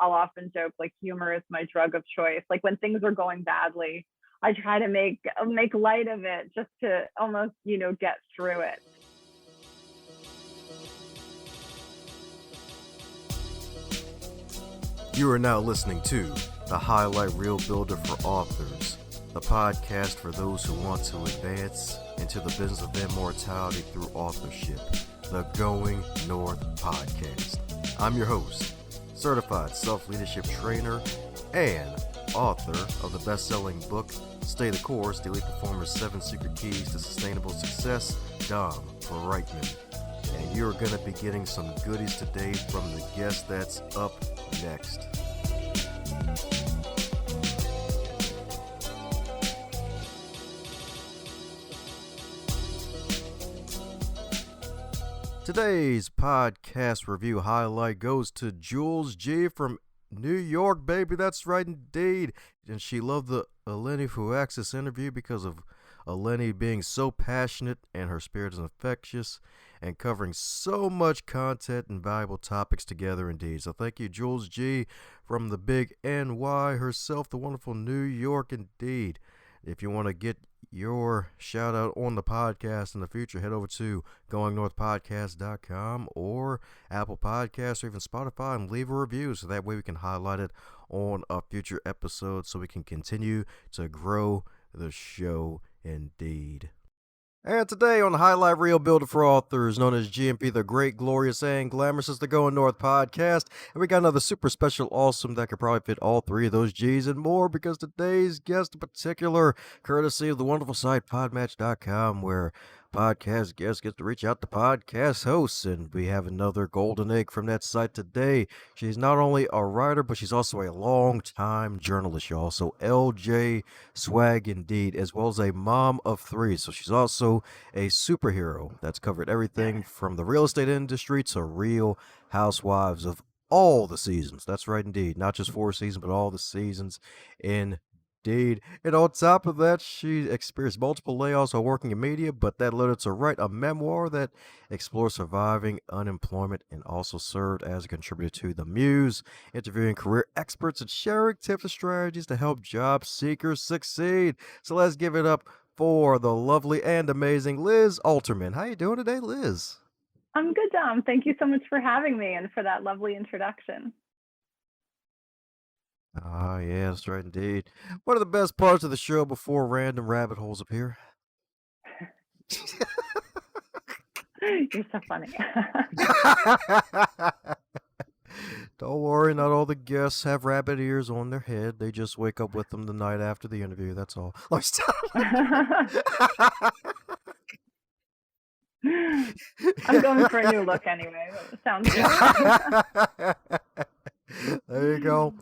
I'll often joke like humor is my drug of choice. Like when things are going badly, I try to make light of it just to almost, get through it. You are now listening to the Highlight Reel Builder for Authors, the podcast for those who want to advance into the business of immortality through authorship, the Going North podcast. I'm your host, certified self-leadership trainer and author of the best-selling book, Stay the Course, Daily Performer's 7 Secret Keys to Sustainable Success, Dom Brightman. And you're going to be getting some goodies today from the guest that's up next. Today's podcast review highlight goes to Jules G. from New York, baby. That's right, indeed. And she loved the Eleni Fouaxis interview because of Eleni being so passionate and her spirit is infectious and covering so much content and valuable topics together indeed. So thank you, Jules G. from the big NY herself, the wonderful New York indeed. If you want to get your shout out on the podcast in the future, head over to goingnorthpodcast.com or Apple Podcasts or even Spotify and leave a review so that way we can highlight it on a future episode so we can continue to grow the show indeed. And today on the Highlight Reel Builder for Authors, known as GMP, the Great, Glorious, and Glamorous, is the Going North podcast. And we got another super special awesome that could probably fit all three of those G's and more, because today's guest in particular, courtesy of the wonderful site podmatch.com, where podcast guests get to reach out to podcast hosts, and we have another golden egg from that site today. She's not only a writer, but she's also a long-time journalist, y'all. So LJ Swag indeed, as well as a mom of three. So she's also a superhero that's covered everything from the real estate industry to Real Housewives of all the seasons. That's right, indeed. Not just 4 seasons, but all the seasons indeed. And on top of that, she experienced multiple layoffs while working in media, but that led her to write a memoir that explores surviving unemployment and also served as a contributor to The Muse, interviewing career experts and sharing tips and strategies to help job seekers succeed. So let's give it up for the lovely and amazing Liz Alterman. How you doing today, Liz? I'm good, Dom. Thank you so much for having me and for that lovely introduction. Ah, yeah, that's right, indeed. What are the best parts of the show before random rabbit holes appear? You're so funny. Don't worry, not all the guests have rabbit ears on their head. They just wake up with them the night after the interview. That's all. I'm going for a new look anyway. Sounds good. There you go.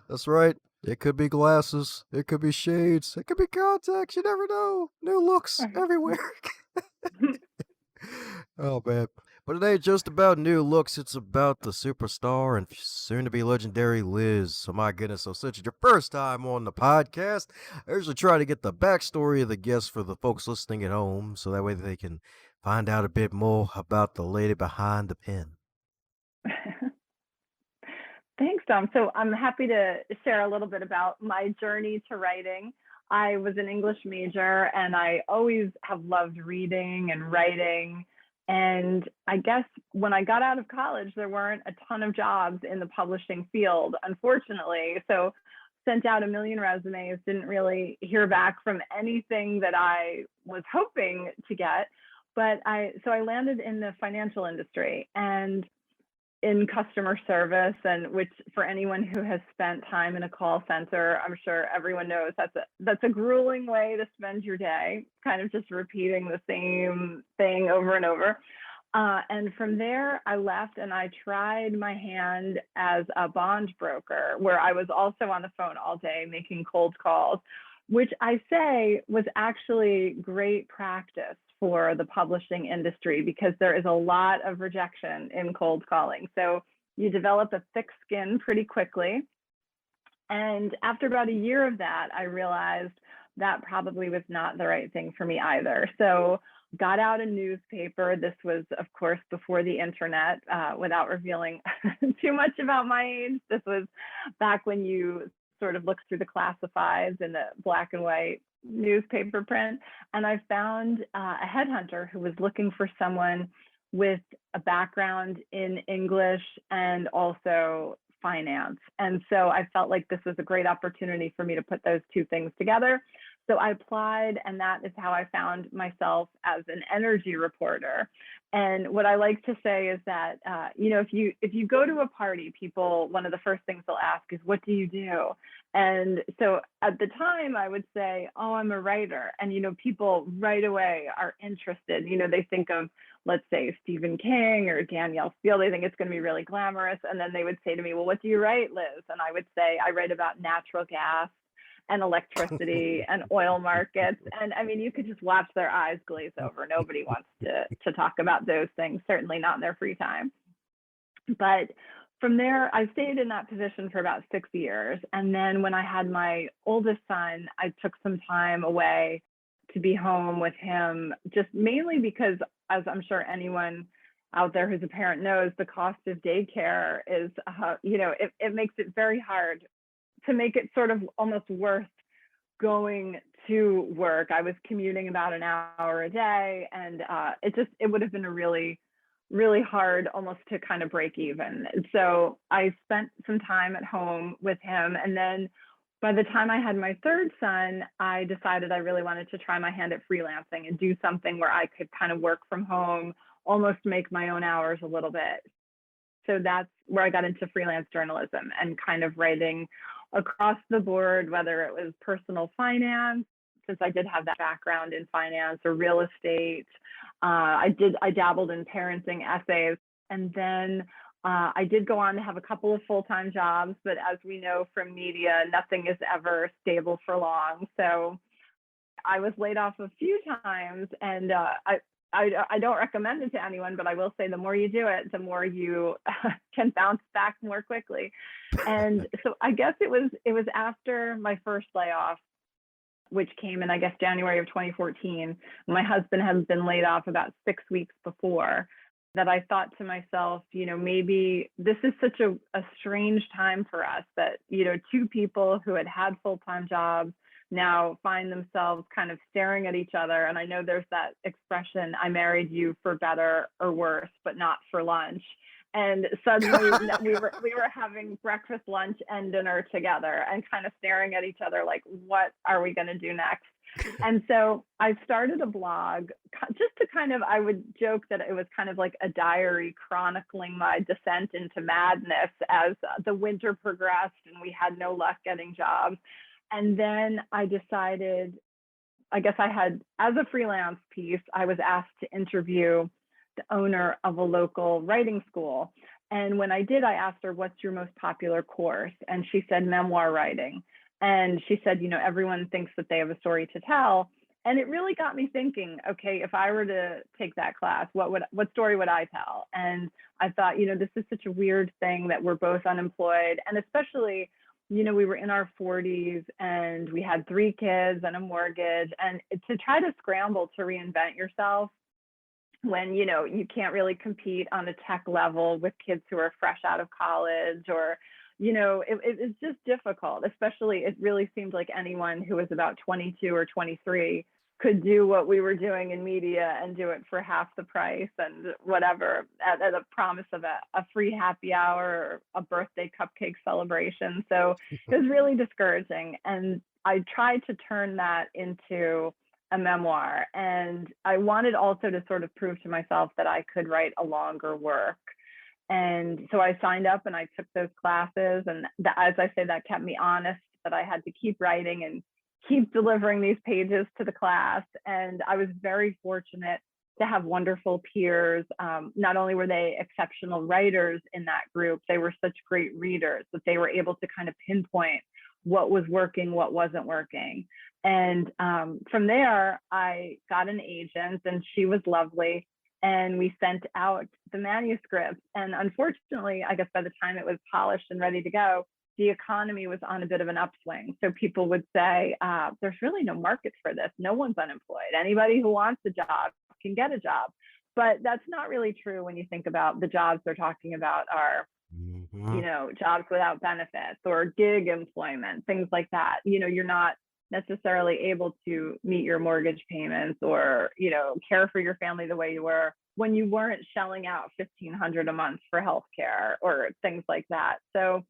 That's right. It could be glasses. It could be shades. It could be contacts. You never know. New looks everywhere. Oh, man. But it ain't just about new looks. It's about the superstar and soon-to-be legendary Liz. So, my goodness. So, since it's your first time on the podcast, I usually try to get the backstory of the guests for the folks listening at home, so that way they can find out a bit more about the lady behind the pen. Thanks, Dom. So I'm happy to share a little bit about my journey to writing. I was an English major, and I always have loved reading and writing. And I guess when I got out of college, there weren't a ton of jobs in the publishing field, unfortunately. So sent out a million resumes, didn't really hear back from anything that I was hoping to get. But I landed in the financial industry and in customer service, and which for anyone who has spent time in a call center, I'm sure everyone knows that's a grueling way to spend your day, kind of just repeating the same thing over and over. And from there, I left and I tried my hand as a bond broker, where I was also on the phone all day making cold calls, which I say was actually great practice for the publishing industry, because there is a lot of rejection in cold calling. So you develop a thick skin pretty quickly. And after about a year of that, I realized that probably was not the right thing for me either. So got out a newspaper. This was, of course, before the internet, without revealing too much about my age. This was back when you sort of looked through the classifieds in the black and white newspaper print. And I found a headhunter who was looking for someone with a background in English and also finance. And so I felt like this was a great opportunity for me to put those two things together. So I applied, and that is how I found myself as an energy reporter. And what I like to say is that, if you go to a party, people, one of the first things they'll ask is, what do you do? And so at the time I would say, oh, I'm a writer. And, people right away are interested. They think of, let's say, Stephen King or Danielle Steele. They think it's going to be really glamorous. And then they would say to me, well, what do you write, Liz? And I would say, I write about natural gas and electricity and oil markets. And I mean, you could just watch their eyes glaze over. Nobody wants to talk about those things, certainly not in their free time. But from there, I stayed in that position for about 6 years. And then when I had my oldest son, I took some time away to be home with him, just mainly because, as I'm sure anyone out there who's a parent knows, the cost of daycare is, it makes it very hard to make it sort of almost worth going to work. I was commuting about an hour a day, and it would have been a really, really hard almost to kind of break even. And so I spent some time at home with him. And then by the time I had my third son, I decided I really wanted to try my hand at freelancing and do something where I could kind of work from home, almost make my own hours a little bit. So that's where I got into freelance journalism and kind of writing across the board, whether it was personal finance, since I did have that background in finance, or real estate. I dabbled in parenting essays. And then I did go on to have a couple of full-time jobs, but as we know from media, nothing is ever stable for long. So I was laid off a few times, and I don't recommend it to anyone, but I will say the more you do it, the more you can bounce back more quickly. And so I guess it was after my first layoff, which came in, I guess, January of 2014. My husband had been laid off about 6 weeks before, that I thought to myself, maybe this is such a strange time for us that, two people who had full-time jobs now find themselves kind of staring at each other. And I know there's that expression, I married you for better or worse, but not for lunch. And suddenly we were having breakfast, lunch, and dinner together and kind of staring at each other like, what are we going to do next? And so I started a blog just to kind of, I would joke that it was kind of like a diary chronicling my descent into madness as the winter progressed and we had no luck getting jobs. And then I decided, I guess I had, as a freelance piece, I was asked to interview the owner of a local writing school. And when I did, I asked her, what's your most popular course? And she said, memoir writing. And she said, everyone thinks that they have a story to tell. And it really got me thinking, okay, if I were to take that class, what story would I tell? And I thought, this is such a weird thing that we're both unemployed. And especially, we were in our 40s and we had 3 kids and a mortgage, and to try to scramble to reinvent yourself when, you can't really compete on a tech level with kids who are fresh out of college, or, it's just difficult. Especially, it really seemed like anyone who was about 22 or 23 could do what we were doing in media and do it for half the price and whatever, at a promise of a free happy hour or a birthday cupcake celebration. So it was really discouraging. And I tried to turn that into a memoir. And I wanted also to sort of prove to myself that I could write a longer work. And so I signed up and I took those classes. And as I say, that kept me honest, that I had to keep writing and keep delivering these pages to the class. And I was very fortunate to have wonderful peers. Not only were they exceptional writers in that group, they were such great readers that they were able to kind of pinpoint what was working, what wasn't working. And from there, I got an agent, and she was lovely. And we sent out the manuscript. And unfortunately, I guess by the time it was polished and ready to go, the economy was on a bit of an upswing. So people would say, there's really no market for this. No one's unemployed. Anybody who wants a job can get a job. But that's not really true when you think about the jobs they're talking about are, Mm-hmm. jobs without benefits or gig employment, things like that. You're not necessarily able to meet your mortgage payments or, care for your family the way you were when you weren't shelling out 1,500 a month for healthcare or things like that. So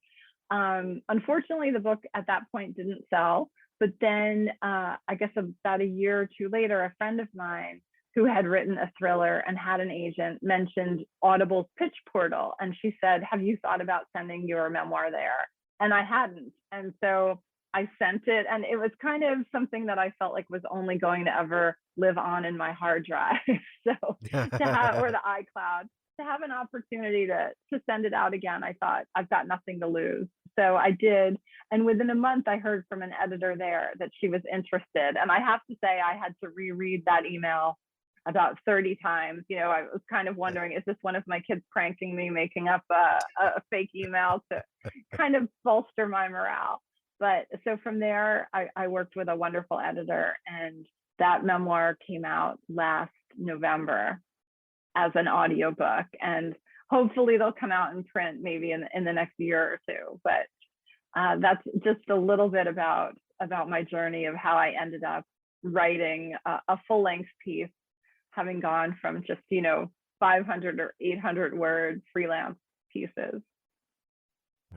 unfortunately, the book at that point didn't sell. But then I guess about a year or two later, a friend of mine who had written a thriller and had an agent mentioned Audible's pitch portal. And she said, have you thought about sending your memoir there? And I hadn't. And so I sent it. And it was kind of something that I felt like was only going to ever live on in my hard drive. So to have, or the iCloud, to have an opportunity to send it out again, I thought I've got nothing to lose. So I did. And within a month, I heard from an editor there that she was interested. And I have to say, I had to reread that email about 30 times. I was kind of wondering, is this one of my kids pranking me, making up a fake email to kind of bolster my morale? But so from there, I worked with a wonderful editor, and that memoir came out last November as an audiobook, and hopefully they'll come out in print maybe in the next year or two. But that's just a little bit about my journey of how I ended up writing a full-length piece, having gone from just 500 or 800 word freelance pieces.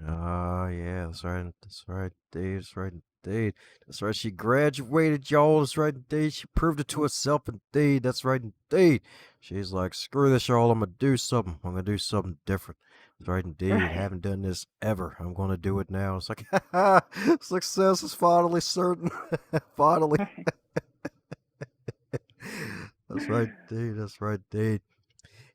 Oh, yeah, that's right. That's right, Dave. That's right, indeed. That's right. She graduated, y'all. That's right, indeed. She proved it to herself, indeed. That's right, indeed. She's like, screw this, y'all. I'm going to do something. I'm going to do something different. That's right, indeed. Right. Haven't done this ever. I'm going to do it now. It's like, ha ha, success is finally certain. Finally. That's right, indeed. That's right, indeed.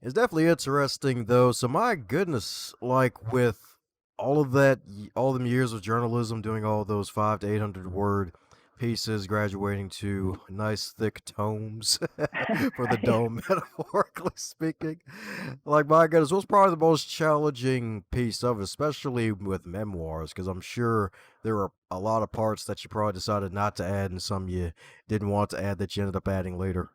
It's definitely interesting though. So my goodness, like with all of that, all them years of journalism, doing all those 500 to 800 word pieces, graduating to nice thick tomes for the Right. dome, metaphorically speaking. Like my goodness, what's probably the most challenging piece of it, especially with memoirs, because I'm sure there are a lot of parts that you probably decided not to add, and some you didn't want to add that you ended up adding later.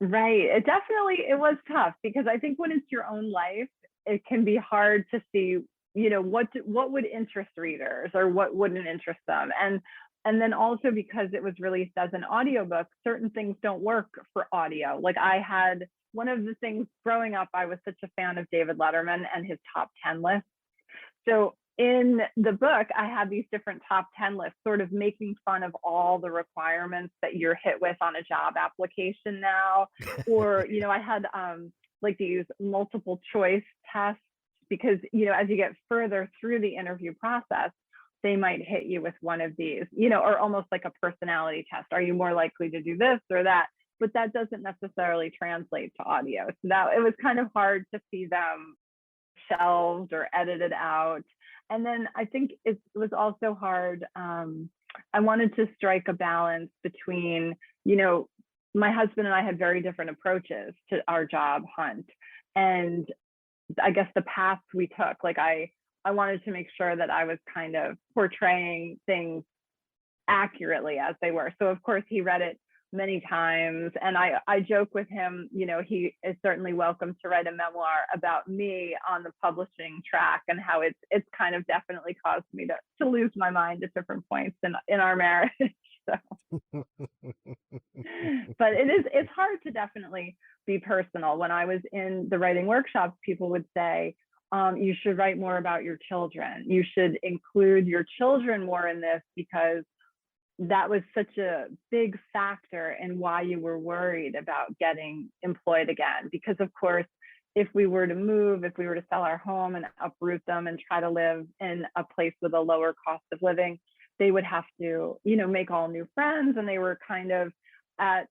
Right. It was tough because I think when it's your own life, it can be hard to see, what would interest readers or what wouldn't interest them. And then also because it was released as an audiobook, certain things don't work for audio. Like I had one of the things growing up, I was such a fan of David Letterman and his top 10 list. So in the book, I had these different top 10 lists, sort of making fun of all the requirements that you're hit with on a job application now. Or, I had like these multiple choice tests because, as you get further through the interview process, they might hit you with one of these, or almost like a personality test. Are you more likely to do this or that? But that doesn't necessarily translate to audio. So that it was kind of hard to see them shelved or edited out. And then I think it was also hard. I wanted to strike a balance between, my husband and I had very different approaches to our job hunt. And I guess the paths we took, like I wanted to make sure that I was kind of portraying things accurately as they were. So of course he read it many times, and I joke with him, he is certainly welcome to write a memoir about me on the publishing track and how it's kind of definitely caused me to lose my mind at different points in our marriage. So but it's hard to definitely be personal. When I was in the writing workshops, people would say, you should write more about your children. You should include your children more in this because that was such a big factor in why you were worried about getting employed again. Because of course, if we were to move, if we were to sell our home and uproot them and try to live in a place with a lower cost of living, they would have to, make all new friends. And they were kind of at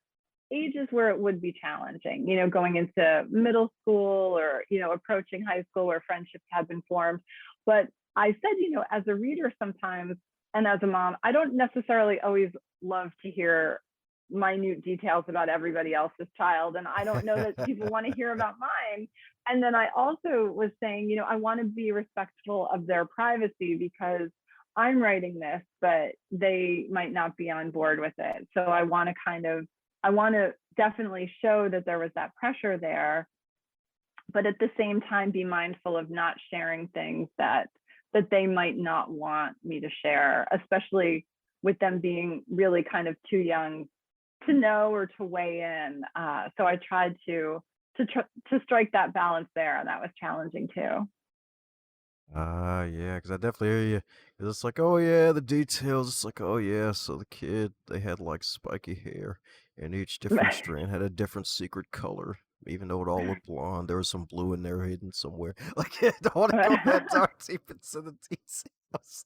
ages where it would be challenging, going into middle school or, approaching high school where friendships had been formed. But I said, as a reader sometimes, and as a mom, I don't necessarily always love to hear minute details about everybody else's child. And I don't know that people want to hear about mine. And then I also was saying, I want to be respectful of their privacy because I'm writing this, but they might not be on board with it. So I want to kind of I want to definitely show that there was that pressure there, but at the same time be mindful of not sharing things that they might not want me to share, especially with them being really kind of too young to know or to weigh in. So I tried to strike that balance there, and that was challenging too. Yeah, because I definitely hear you. 'Cause it's like, oh yeah, the details. It's like, oh yeah, so the kid, they had like spiky hair, and each different strand had a different secret color. Even though it all looked blonde, there was some blue in there hidden somewhere. Like, I don't want to go that dark deep into the details.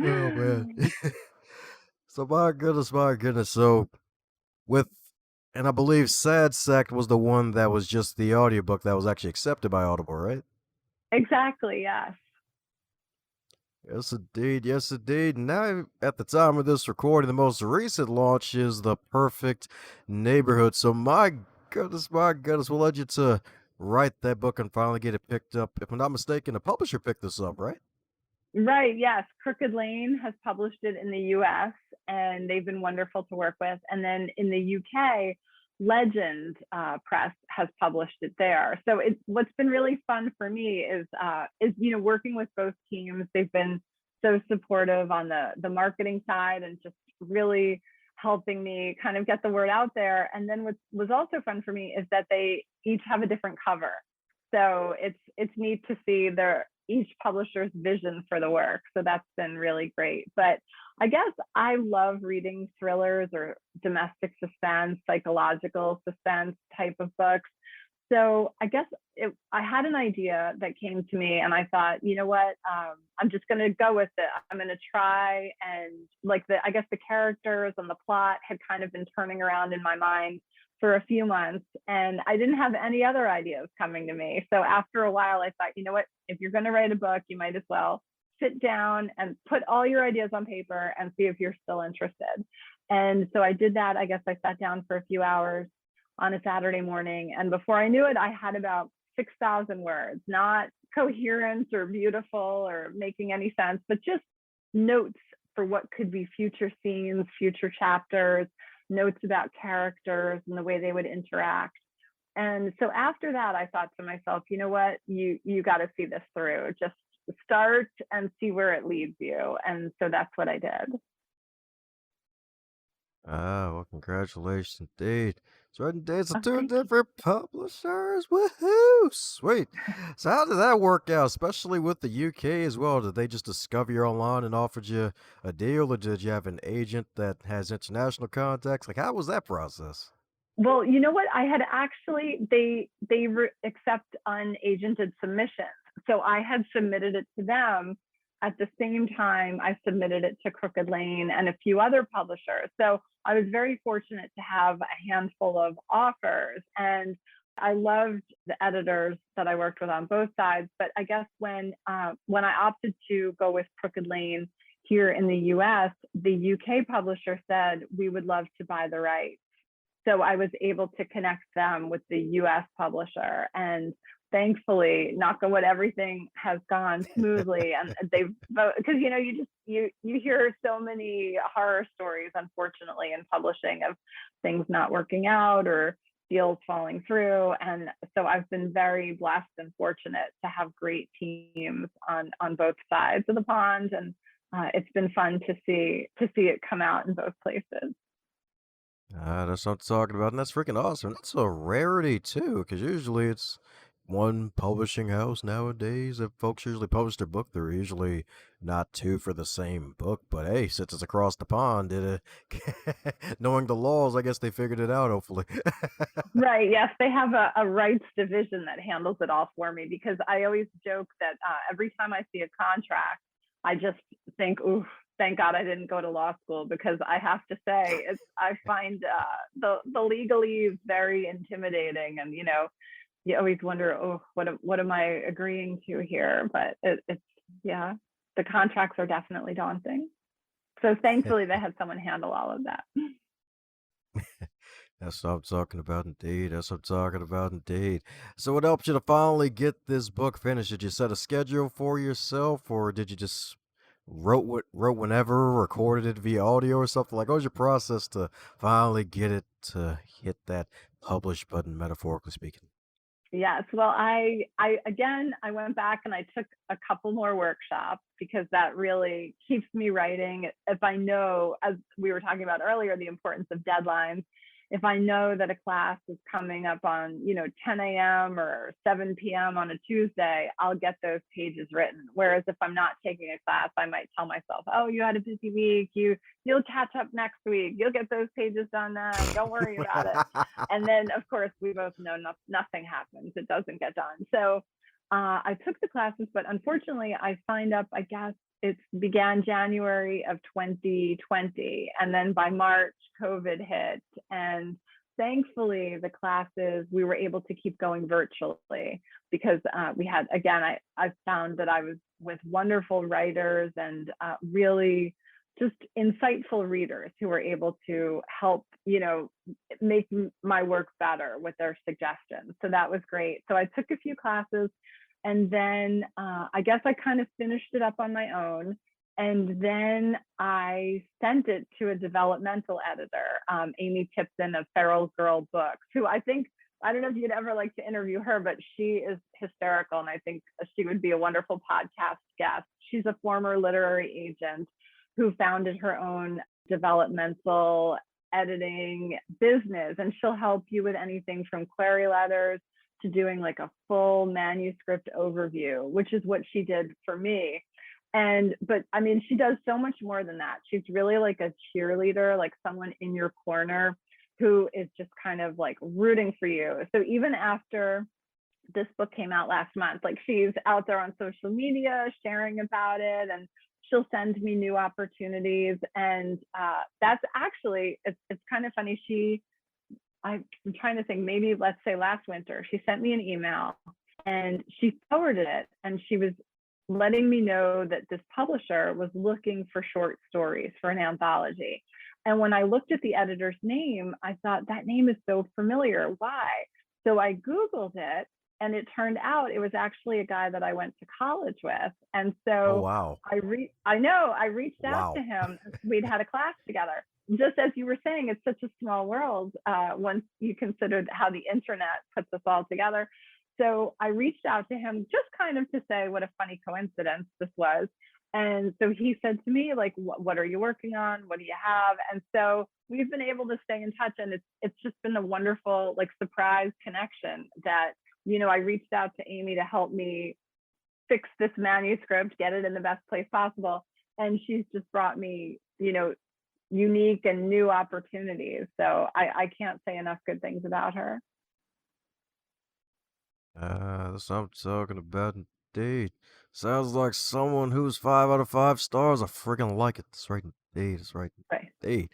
Oh man. So my goodness. So with, and I believe Sad Sack was the one that was just the audiobook that was actually accepted by Audible, right? Exactly, yes. Yes, indeed. Yes, indeed. Now, at the time of this recording, the most recent launch is The Perfect Neighborhood. So, my goodness, what led you to write that book and finally get it picked up? If I'm not mistaken, the publisher picked this up, right? Right, yes. Crooked Lane has published it in the US, and they've been wonderful to work with. And then in the UK, Legend Press has published it there. So it's what's been really fun for me is working with both teams. They've been so supportive on the marketing side and just really helping me kind of get the word out there. And then what was also fun for me is that they each have a different cover. So it's neat to see their each publisher's vision for the work. So that's been really great. But I guess I love reading thrillers or domestic suspense, psychological suspense type of books. So I guess I had an idea that came to me, and I thought, you know what, I'm just going to go with it. I'm going to try, and like I guess the characters and the plot had kind of been turning around in my mind for a few months, and I didn't have any other ideas coming to me. So after a while, I thought, you know what, if you're going to write a book, you might as well sit down and put all your ideas on paper and see if you're still interested. And so I did that. I guess I sat down for a few hours on a Saturday morning, and before I knew it, I had about 6,000 words, not coherent or beautiful or making any sense, but just notes for what could be future scenes, future chapters, notes about characters and the way they would interact. And so after that, I thought to myself, you know what, you got to see this through. Just start and see where it leads you. And so that's what I did. Ah, well, congratulations, indeed. So, indeed, so Oh, two thank you. different publishers. Woohoo! Sweet. So, how did that work out, especially with the UK as well? Did they just discover you online and offered you a deal, or did you have an agent that has international contacts? Like, how was that process? Well, you know what? I had actually accept unagented submissions. So I had submitted it to them at the same time I submitted it to Crooked Lane and a few other publishers. So I was very fortunate to have a handful of offers, and I loved the editors that I worked with on both sides. But I guess when I opted to go with Crooked Lane here in the US, the UK publisher said we would love to buy the rights. So I was able to connect them with the US publisher, and thankfully, knock on wood, everything has gone smoothly. And they've, because you hear so many horror stories, unfortunately, in publishing of things not working out or deals falling through. And so I've been very blessed and fortunate to have great teams on both sides of the pond, and it's been fun to see it come out in both places. Ah, that's what I'm talking about, and that's freaking awesome. That's a rarity too, because usually it's one publishing house nowadays. If folks usually publish their book, they're usually not two for the same book. But hey, since it's across the pond, knowing the laws, I guess they figured it out. Hopefully. Right. Yes, they have a rights division that handles it all for me, because I always joke that every time I see a contract, I just think, "Ooh, thank God I didn't go to law school," because I have to say, I find the legalese very intimidating, and you always wonder, oh, what am I agreeing to here? But it's yeah, the contracts are definitely daunting. So thankfully, they had someone handle all of that. That's what I'm talking about, indeed. That's what I'm talking about, indeed. So, what helped you to finally get this book finished? Did you set a schedule for yourself, or did you just wrote whenever, recorded it via audio or something? Like, what was your process to finally get it to hit that publish button, metaphorically speaking? Yes. Well, I again, I went back and I took a couple more workshops because that really keeps me writing. If I know, as we were talking about earlier, the importance of deadlines, if I know that a class is coming up on, 10 a.m. or 7 p.m. on a Tuesday, I'll get those pages written. Whereas if I'm not taking a class, I might tell myself, oh, you had a busy week. You'll catch up next week. You'll get those pages done then. Don't worry about it. And then, of course, we both know nothing happens. It doesn't get done. So I took the classes, but unfortunately, I signed up, I guess it began January of 2020. And then by March, COVID hit. And thankfully, the classes, we were able to keep going virtually because we had, again, I found that I was with wonderful writers and really just insightful readers who were able to help, make my work better with their suggestions. So that was great. So I took a few classes and then I guess I kind of finished it up on my own. And then I sent it to a developmental editor, Amy Tipton of Feral Girl Books, who I don't know if you'd ever like to interview her, but she is hysterical. And I think she would be a wonderful podcast guest. She's a former literary agent who founded her own developmental editing business. And she'll help you with anything from query letters to doing like a full manuscript overview, which is what she did for me. But I mean, she does so much more than that. She's really like a cheerleader, like someone in your corner who is just kind of like rooting for you. So even after this book came out last month, like she's out there on social media sharing about it, and she'll send me new opportunities. And that's actually, it's kind of funny. I'm trying to think, maybe let's say last winter, she sent me an email and she forwarded it, and she was letting me know that this publisher was looking for short stories for an anthology. And when I looked at the editor's name, I thought that name is so familiar. Why? So I Googled it, and it turned out it was actually a guy that I went to college with. And Oh so wow, I reached out wow. to him. We'd had a class together. Just as you were saying, it's such a small world once you considered how the internet puts us all together. So I reached out to him just kind of to say what a funny coincidence this was. And so he said to me, like, what are you working on? What do you have? And so we've been able to stay in touch, and it's just been a wonderful, like, surprise connection that, I reached out to Amy to help me fix this manuscript, get it in the best place possible. And she's just brought me, unique and new opportunities. So I can't say enough good things about her. That's what I'm talking about indeed. Sounds like someone who's 5 out of 5 stars. I freaking like it. That's right indeed. That's right Right. indeed.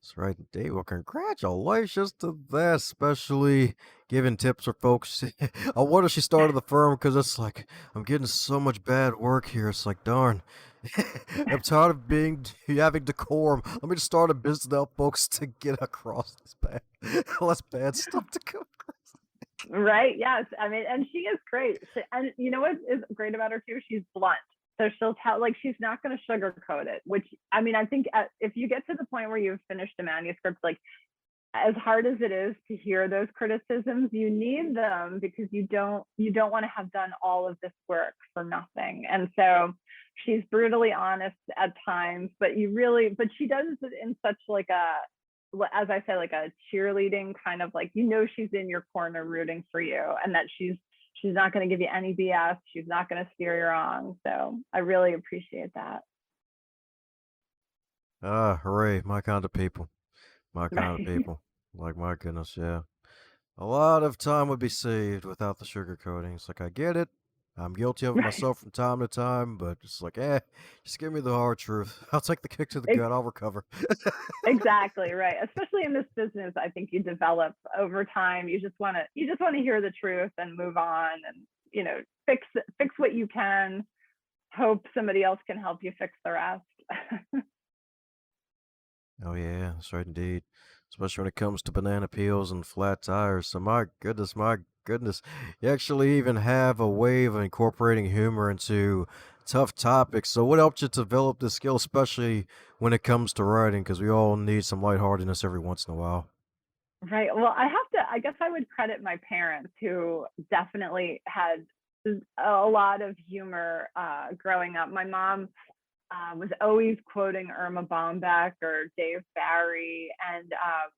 That's right indeed. Well, congratulations to that, especially giving tips for folks. I wonder if she started the firm because it's like, I'm getting so much bad work here. It's like, darn. I'm tired of having decorum. Let me just start a business to help folks to get across this bad, less bad stuff to come across. Right. Yes. I mean, and she is great. And you know what is great about her too? She's blunt. So she'll tell, like, she's not going to sugarcoat it, which, I mean, I think if you get to the point where you've finished a manuscript, like, as hard as it is to hear those criticisms, you need them because you don't want to have done all of this work for nothing. And so she's brutally honest at times, but she does it in such like as I say, like a cheerleading kind of, like, she's in your corner rooting for you, and that she's not going to give you any BS. She's not going to steer you wrong. So I really appreciate that. Ah, hooray. My kind of people. My kind of Right. people. Like, my goodness, yeah. A lot of time would be saved without the sugarcoating. It's like, I get it. I'm guilty of it Right. myself from time to time, but it's like, just give me the hard truth. I'll take the kick to the gut. I'll recover. Exactly, right. Especially in this business, I think you develop over time. You just want to hear the truth and move on, and fix what you can. Hope somebody else can help you fix the rest. Oh, yeah, that's right indeed. Especially when it comes to banana peels and flat tires. So, my goodness, my goodness. You actually even have a way of incorporating humor into tough topic. So, what helped you develop this skill, especially when it comes to writing? Because we all need some lightheartedness every once in a while. Right. Well, I guess I would credit my parents who definitely had a lot of humor growing up. My mom was always quoting Irma Bombeck or Dave Barry. And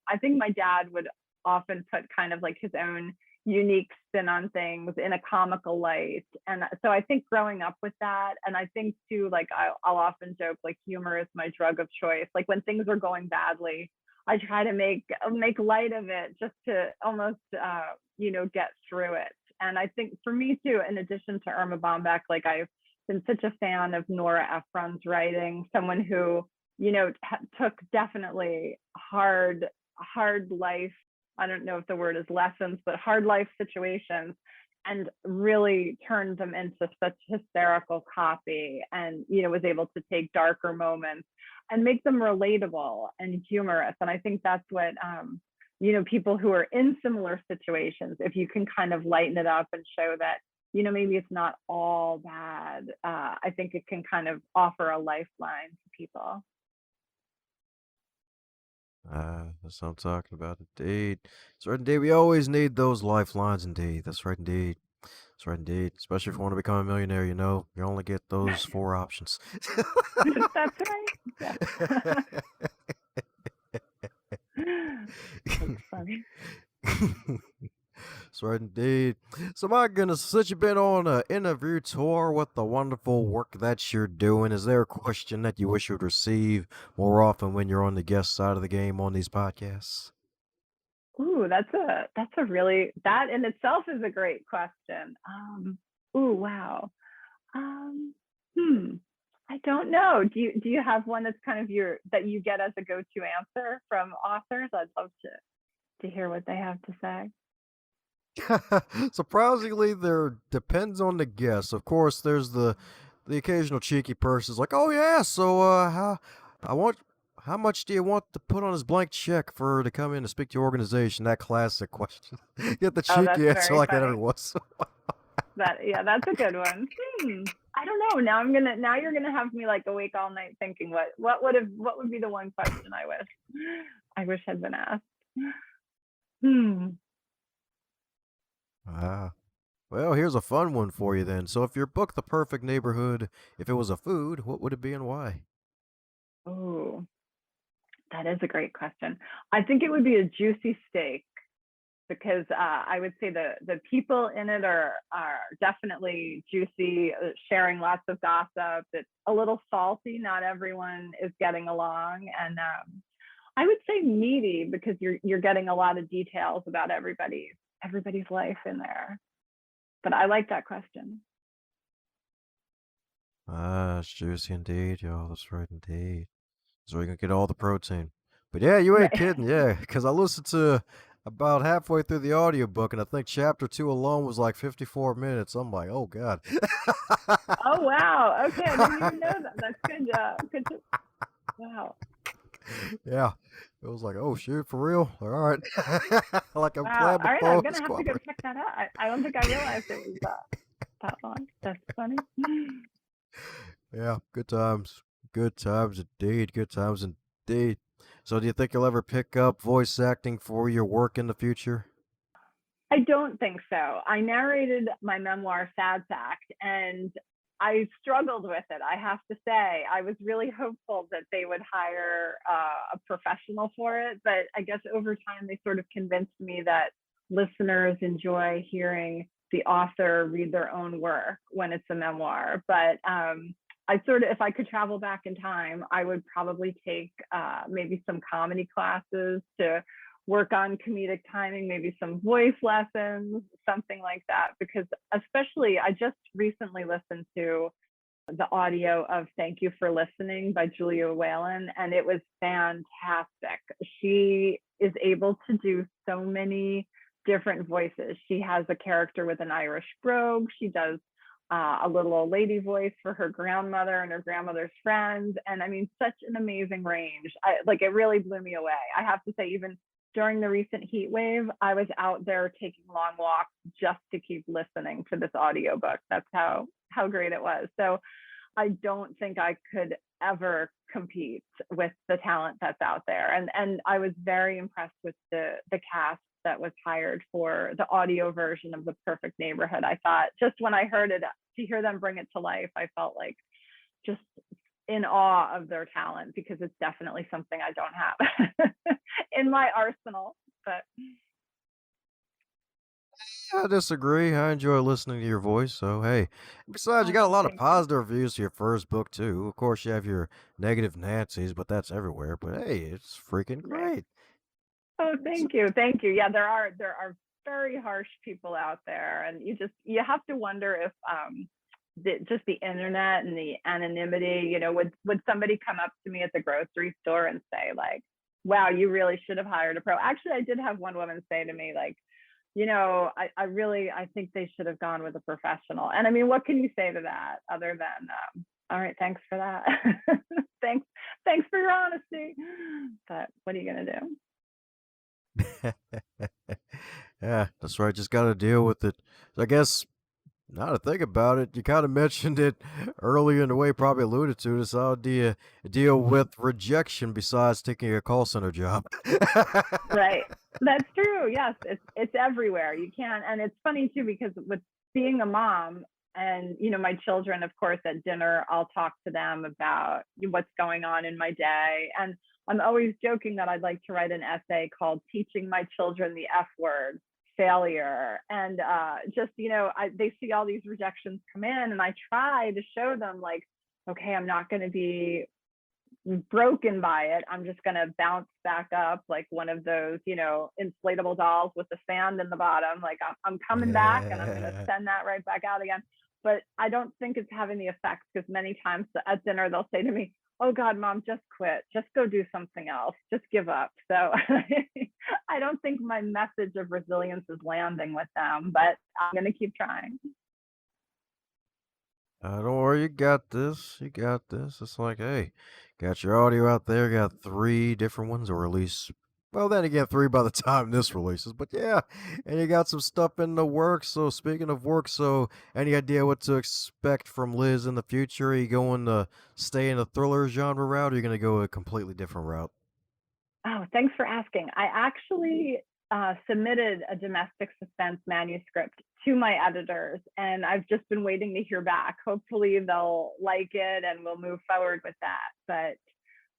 I think my dad would often put kind of like his own unique spin on things in a comical light. And so I think growing up with that, and I think too, like I'll often joke, like humor is my drug of choice. Like when things are going badly, I try to make light of it just to almost, get through it. And I think for me too, in addition to Irma Bombeck, like I've been such a fan of Nora Ephron's writing, someone who, took definitely hard life. I don't know if the word is lessons, but hard life situations and really turned them into such hysterical copy and, was able to take darker moments and make them relatable and humorous. And I think that's what, people who are in similar situations, if you can kind of lighten it up and show that, maybe it's not all bad. I think it can kind of offer a lifeline to people. That's what I'm talking about, indeed. That's right, indeed. We always need those lifelines, indeed. That's right, indeed. That's right, indeed. Especially if you want to become a millionaire, you only get those four options. That's right. Yes. That's funny. That's right, indeed. So, my goodness, since you've been on an interview tour with the wonderful work that you're doing, is there a question that you wish you would receive more often when you're on the guest side of the game on these podcasts? Ooh, that's a really, that in itself is a great question. Ooh, wow. Um, hmm. I don't know. Do you have one that's kind of your that you get as a go-to answer from authors? I'd love to hear what they have to say. Surprisingly, there depends on the guest. Of course, there's the occasional cheeky person who's like, "Oh yeah, so I want how much do you want to put on his blank check for to come in to speak to your organization?" That classic question. Get the Oh, that's cheeky answer very like that every funny. once. Yeah, that's a good one. I don't know. Now you're gonna have me like awake all night thinking what would be the one question I wish had been asked. Hmm. Ah. Well, here's a fun one for you then. So, if your book, The Perfect Neighborhood, if it was a food, what would it be and why? Oh, that is a great question. I think it would be a juicy steak because I would say the people in it are definitely juicy, sharing lots of gossip. It's a little salty. Not everyone is getting along, and I would say meaty because you're getting a lot of details about everybody's life in there. But I like that question. Ah, it's juicy indeed, y'all. That's right, indeed. So you can get all the protein. But yeah, you ain't Right. kidding, yeah. Because I listened to about halfway through the audiobook, and I think chapter two alone was like 54 minutes. I'm like, oh, God. Oh wow. Okay, I didn't even know that. That's good. Good. Wow. Yeah. It was like, oh, shoot, for real? All right. Like I'm Wow. glad All the right, I'm phone gonna is have to go cooperating. check that out. I don't think I realized it was that long. That's funny. Yeah, good times. Good times indeed. Good times indeed. So do you think you'll ever pick up voice acting for your work in the future? I don't think so. I narrated my memoir Sad Sack and I struggled with it. I have to say, I was really hopeful that they would hire a professional for it, but I guess over time they sort of convinced me that listeners enjoy hearing the author read their own work when it's a memoir. But I sort of, if I could travel back in time, I would probably take maybe some comedy classes to work on comedic timing, maybe some voice lessons, something like that. Because especially, I just recently listened to the audio of Thank You for Listening by Julia Whalen, and it was fantastic. She is able to do so many different voices. She has a character with an Irish brogue. She does a little old lady voice for her grandmother and her grandmother's friends. And I mean, such an amazing range. Like it really blew me away. I have to say, even during the recent heat wave, I was out there taking long walks just to keep listening to this audiobook. That's how great it was. So I don't think I could ever compete with the talent that's out there. And I was very impressed with the cast that was hired for the audio version of The Perfect Neighborhood. I thought just when I heard it, to hear them bring it to life, I felt like just in awe of their talent, because it's definitely something I don't have in my arsenal. But I disagree. I enjoy listening to your voice. So hey, besides, you got a oh, lot of thank you. positive reviews to your first book too. Of course, you have your negative Nancy's, but that's everywhere. But hey, it's freaking Right. great. Oh, So, thank you. Thank you. Yeah, there are very harsh people out there, and you have to wonder if just the internet and the anonymity, would somebody come up to me at the grocery store and say like, "Wow, you really should have hired a pro." Actually, I did have one woman say to me like, I think they should have gone with a professional. And I mean, what can you say to that other than, all right, thanks for that. thanks, thanks for your honesty. But what are you gonna do? yeah, that's right. Just got to deal with it. So I guess now to think about it, you kind of mentioned it earlier in the way, you probably alluded to this. How do you deal with rejection besides taking a call center job? Right. That's true. Yes, it's everywhere. You can't, and it's funny too because with being a mom and my children, of course, at dinner, I'll talk to them about what's going on in my day, and I'm always joking that I'd like to write an essay called "Teaching My Children the F Word." Failure. And just they see all these rejections come in, and I try to show them like, okay, I'm not going to be broken by it. I'm just going to bounce back up like one of those, inflatable dolls with the sand in the bottom. Like I'm coming back, and I'm going to Yeah. send that right back out again. But I don't think it's having the effect, because many times at dinner they'll say to me, "Oh God, Mom, just quit. Just go do something else. Just give up." So I don't think my message of resilience is landing with them, but I'm going to keep trying. Don't worry, you got this. You got this. It's like, hey, got your audio out there, got three different ones, or at least, well, then again, three by the time this releases. But yeah, and you got some stuff in the works. So speaking of work, so any idea what to expect from Liz in the future? Are you going to stay in the thriller genre route, or are you going to go a completely different route? Oh, thanks for asking. I actually submitted a domestic suspense manuscript to my editors, and I've just been waiting to hear back. Hopefully, they'll like it and we'll move forward with that. But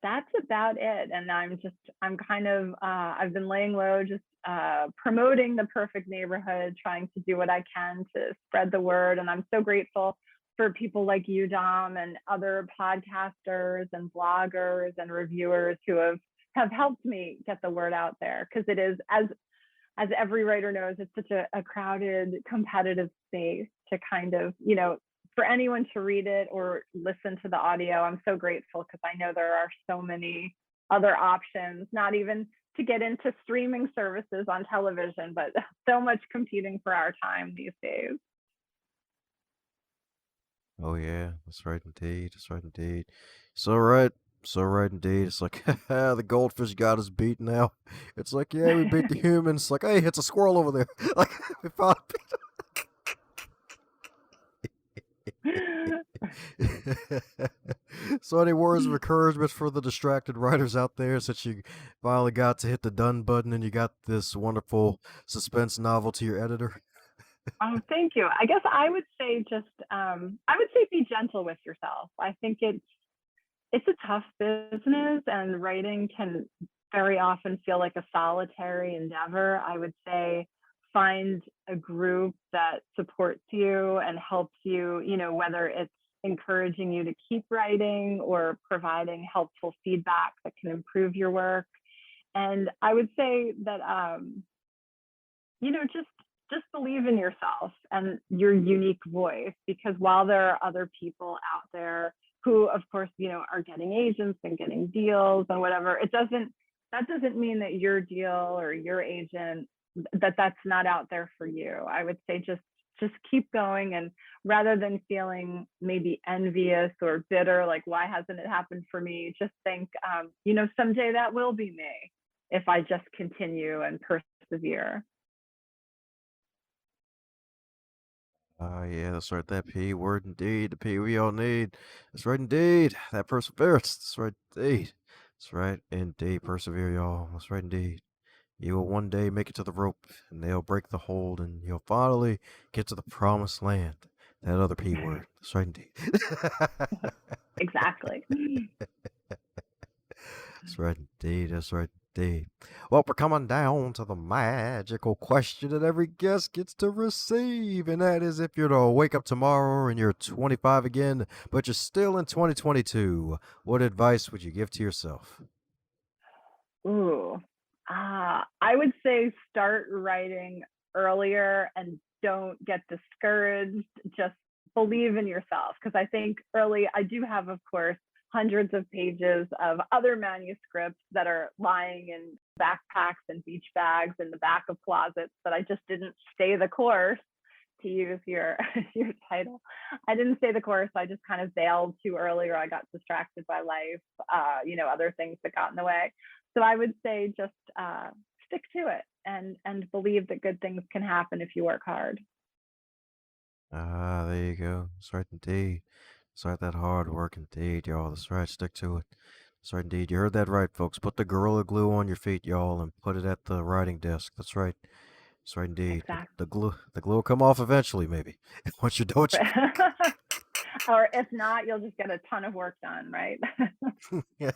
that's about it. And I'm kind of, I've been laying low, just promoting The Perfect Neighborhood, trying to do what I can to spread the word. And I'm so grateful for people like you, Dom, and other podcasters and bloggers and reviewers who have helped me get the word out there, because it is, as every writer knows, it's such a crowded, competitive space to kind of, for anyone to read it or listen to the audio. I'm so grateful, because I know there are so many other options, not even to get into streaming services on television, but so much competing for our time these days. Oh yeah, that's right indeed. That's right indeed. So right, so right indeed. It's like the goldfish got us beat now. It's like, yeah, we beat the humans. It's like, hey, it's a squirrel over there. Like we found. So any words of encouragement for the distracted writers out there, since you finally got to hit the done button and you got this wonderful suspense novel to your editor? Oh, thank you. I guess I would say I would say be gentle with yourself. I think it's a tough business, and writing can very often feel like a solitary endeavor. I would say find a group that supports you and helps you, whether it's encouraging you to keep writing or providing helpful feedback that can improve your work. And I would say that just believe in yourself and your unique voice, because while there are other people out there who, of course, are getting agents and getting deals and whatever, that doesn't mean that your deal or your agent, that's not out there for you. I would say just keep going, and rather than feeling maybe envious or bitter, like why hasn't it happened for me, just think, someday that will be me if I just continue and persevere. Oh, yeah, that's right. That P word indeed. The P we all need. That's right indeed. That perseverance. That's right indeed. That's right indeed. Persevere, y'all. That's right indeed. You will one day make it to the rope, and they'll break the hold, and you'll finally get to the promised land. That other P word. That's right indeed. Exactly. That's right indeed. That's right indeed. Well, we're coming down to the magical question that every guest gets to receive, and that is if you're to wake up tomorrow and you're 25 again, but you're still in 2022, what advice would you give to yourself? Ooh, I would say start writing earlier and don't get discouraged. Just believe in yourself. Because I think early, I do have, of course, hundreds of pages of other manuscripts that are lying in backpacks and beach bags in the back of closets that I just didn't stay the course, to use your your title. I didn't stay the course. I just kind of bailed too early, or I got distracted by life, other things that got in the way. So I would say just stick to it and believe that good things can happen if you work hard. Ah, there you go. That's right indeed. That's right, that hard work indeed, y'all. That's right, stick to it. That's right indeed. You heard that right, folks. Put the Gorilla Glue on your feet, y'all, and put it at the writing desk. That's right. That's right indeed. Exactly. The glue will come off eventually, maybe. Once you do it, Or if not, you'll just get a ton of work done, right? yes,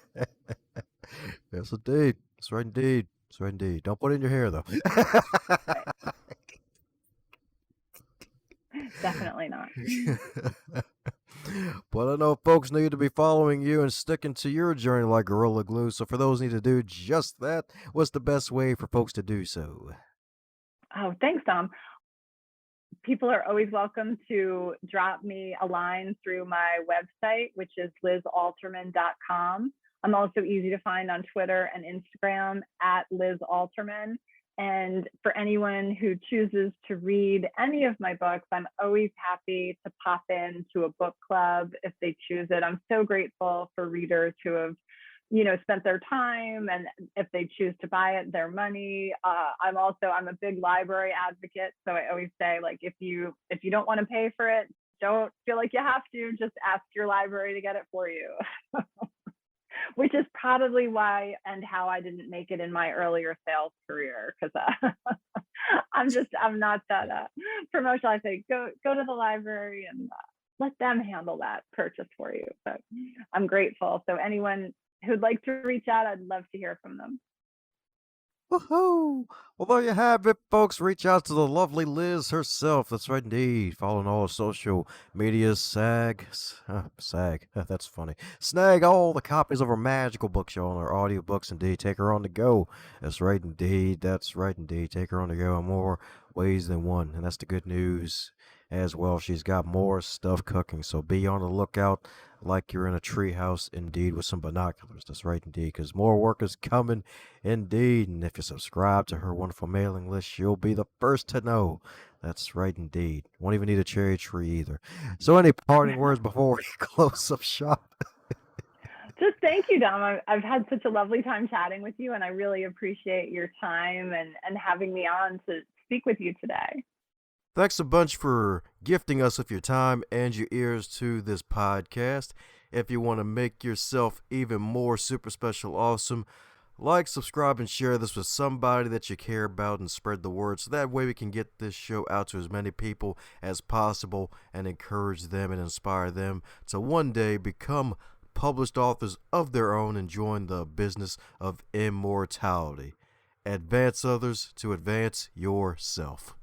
indeed. That's right indeed. That's right indeed. Don't put it in your hair though. Right. Definitely not. But I know folks need to be following you and sticking to your journey like Gorilla Glue. So for those who need to do just that, what's the best way for folks to do so? Oh, thanks, Dom. People are always welcome to drop me a line through my website, which is lizalterman.com. I'm also easy to find on Twitter and Instagram at Liz Alterman. And for anyone who chooses to read any of my books, I'm always happy to pop into a book club if they choose it. I'm so grateful for readers who have spent their time, and if they choose to buy it, their money. I'm a big library advocate, so I always say, like, if you don't want to pay for it, don't feel like you have to. Just ask your library to get it for you. Which is probably why and how I didn't make it in my earlier sales career, because I'm not that promotional. I say go to the library and let them handle that purchase for you. But I'm grateful. So anyone who'd like to reach out, I'd love to hear from them. Woohoo! Well, there you have it, folks. Reach out to the lovely Liz herself. That's right, indeed. Following all her social media, sag. That's funny. Snag all the copies of her magical books, y'all, and her audiobooks. Indeed, take her on the go. That's right, indeed. That's right, indeed. Take her on the go in more ways than one, and that's the good news as well. She's got more stuff cooking, so be on the lookout like you're in a treehouse, indeed, with some binoculars. That's right, indeed, because more work is coming. Indeed, and if you subscribe to her wonderful mailing list, you'll be the first to know. That's right, indeed. Won't even need a cherry tree either. So, any parting words before we close up shop? Just thank you, Dom. I've had such a lovely time chatting with you, and I really appreciate your time and having me on to speak with you today. Thanks a bunch for gifting us with your time and your ears to this podcast. If you want to make yourself even more super special awesome, like, subscribe, and share this with somebody that you care about and spread the word so that way we can get this show out to as many people as possible and encourage them and inspire them to one day become published authors of their own and join the business of immortality. Advance others to advance yourself.